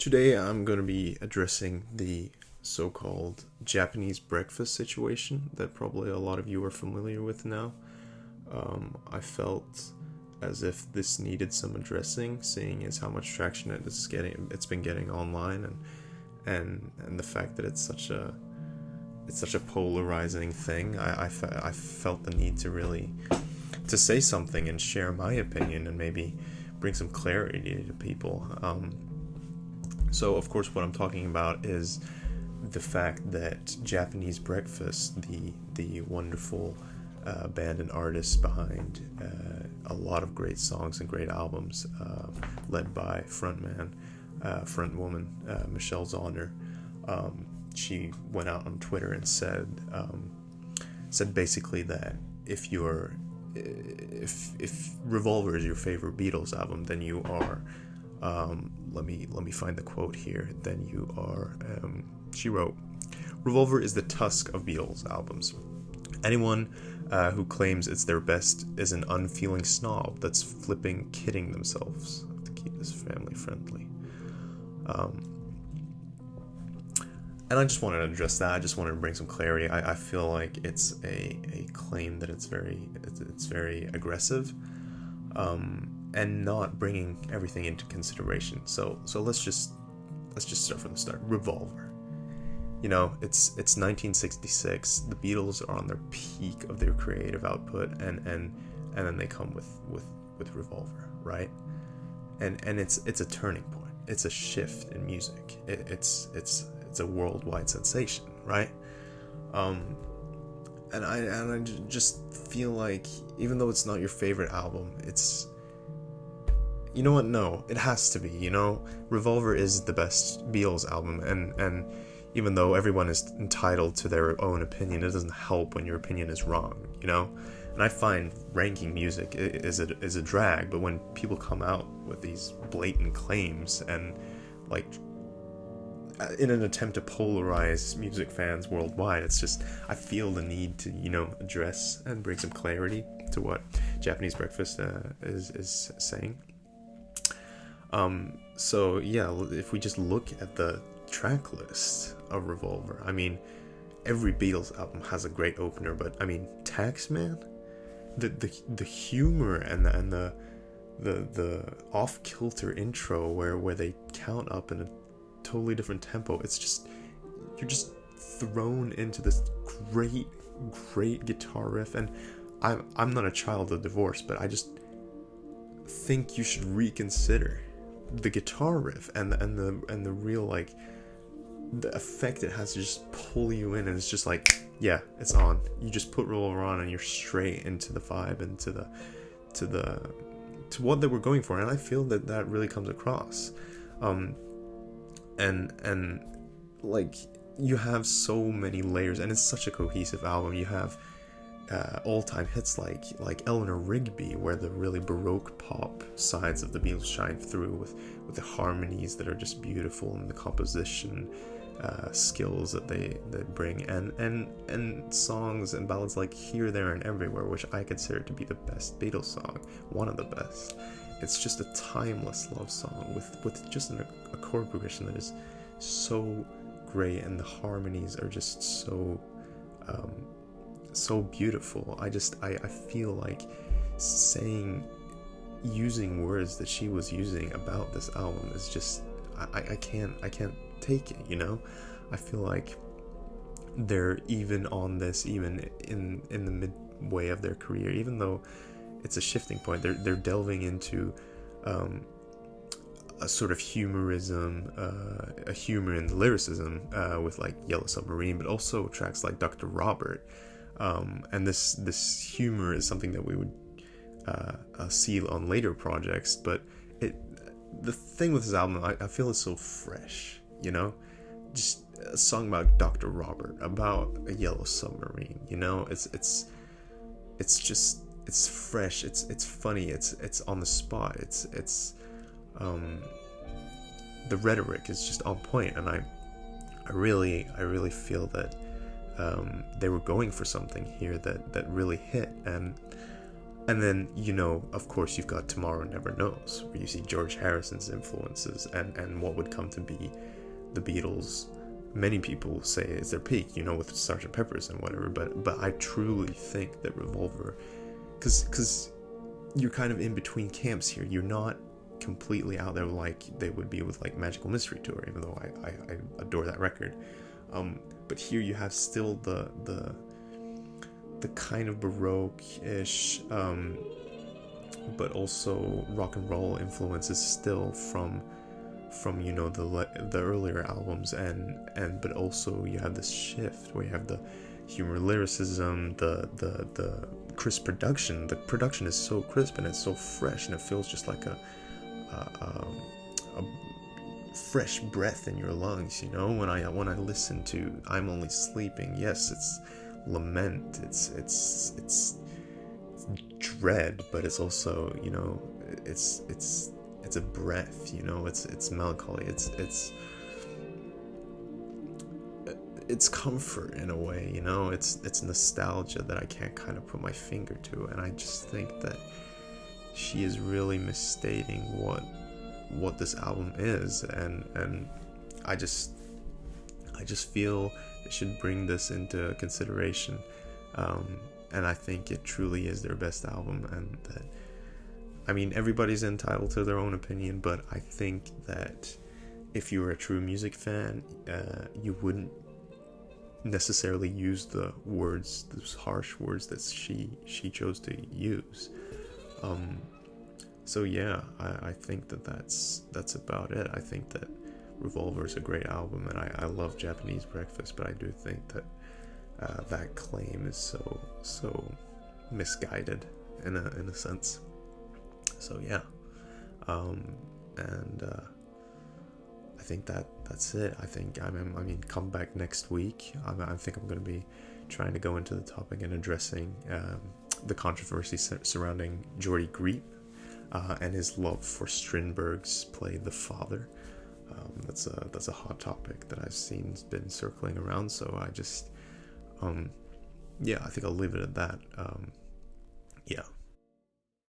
Today I'm going to be addressing the so-called Japanese breakfast situation that probably a lot of you are familiar with now. I felt as if this needed some addressing, seeing as how much traction it's been getting online, and the fact that it's such a polarizing thing. I felt the need to say something and share my opinion and maybe bring some clarity to people. So, of course, what I'm talking about is the fact that Japanese Breakfast, the wonderful band and artists behind a lot of great songs and great albums, led by frontwoman Michelle Zauner, she went out on Twitter and said basically that if Revolver is your favorite Beatles album, then you are. Let me find the quote here. Then you are. She wrote, "Revolver is the Tusk of Beatles albums. Anyone who claims it's their best is an unfeeling snob that's flipping kidding themselves to keep this family friendly." And I just wanted to address that. I just wanted to bring some clarity. I feel like it's a claim that it's very aggressive. And not bringing everything into consideration. So let's just start from the start. Revolver. You know, it's 1966. The Beatles are on their peak of their creative output, and then they come with Revolver, right? And it's a turning point. It's a shift in music. It's a worldwide sensation, right? And I just feel like, even though it's not your favorite album, it's, you know what? No, it has to be. You know, Revolver is the best Beatles album, and even though everyone is entitled to their own opinion, it doesn't help when your opinion is wrong. You know, and I find ranking music is a drag, but when people come out with these blatant claims and like in an attempt to polarize music fans worldwide, it's just, I feel the need to, address and bring some clarity to what Japanese Breakfast is saying. So yeah, if we just look at the track list of Revolver, I mean, every Beatles album has a great opener, but I mean, Taxman, the humor and the off kilter intro where they count up in a totally different tempo, it's just, you're just thrown into this great guitar riff. And I'm not a child of divorce, but I just think you should reconsider the guitar riff and the real, like, the effect it has to just pull you in, and it's just like, yeah, it's on. You just put Revolver on and you're straight into the vibe and to what they were going for, and I feel that really comes across. And like, you have so many layers, and it's such a cohesive album. You have all-time hits like Eleanor Rigby, where the really Baroque pop sides of the Beatles shine through with the harmonies that are just beautiful, and the composition skills that they bring, and songs and ballads like Here, There, and Everywhere, which I consider to be the best Beatles song, one of the best. It's just a timeless love song with just a chord progression that is so great, and the harmonies are just so beautiful. I feel like using words that she was using about this album is just, I can't take it, you know? I feel like they're even on this, even in the midway of their career, even though it's a shifting point, they're delving into a sort of humorism, a humor and lyricism with like Yellow Submarine, but also tracks like Dr. Robert. And this humor is something that we would see on later projects, but the thing with this album, I feel is so fresh, you know? Just a song about Dr. Robert, about a Yellow Submarine, you know? It's fresh, it's funny, it's on the spot, it's the rhetoric is just on point, and I really feel that they were going for something here that really hit. And And then, of course, you've got Tomorrow Never Knows, where you see George Harrison's influences and what would come to be the Beatles. Many people say it's their peak, with Sgt. Pepper's and whatever, but I truly think that Revolver, because you're kind of in between camps here. You're not completely out there like they would be with like Magical Mystery Tour, even though I adore that record. But here you have still the kind of Baroque-ish, but also rock and roll influences still from the earlier albums, but also you have this shift where you have the humor, lyricism, the crisp production. The production is so crisp and it's so fresh, and it feels just like a fresh breath in your lungs. When I listen to I'm Only Sleeping, yes, it's lament, it's dread, but it's also it's a breath, it's melancholy, it's comfort in a way, it's nostalgia that I can't kind of put my finger to. And I just think that she is really misstating what this album is, and I just feel they should bring this into consideration, and I think it truly is their best album. And that, I mean, everybody's entitled to their own opinion, but I think that if you were a true music fan, you wouldn't necessarily use the words, those harsh words that she chose to use. So yeah, I think that's about it. I think that Revolver is a great album, and I love Japanese Breakfast, but I do think that that claim is so misguided in a sense. So yeah, and I think that's it. I think come back next week. I think I'm going to be trying to go into the topic and addressing the controversy surrounding Jordy Griep and his love for Strindberg's play The Father. That's a hot topic that I've seen been circling around. So I just I think I'll leave it at that. Yeah.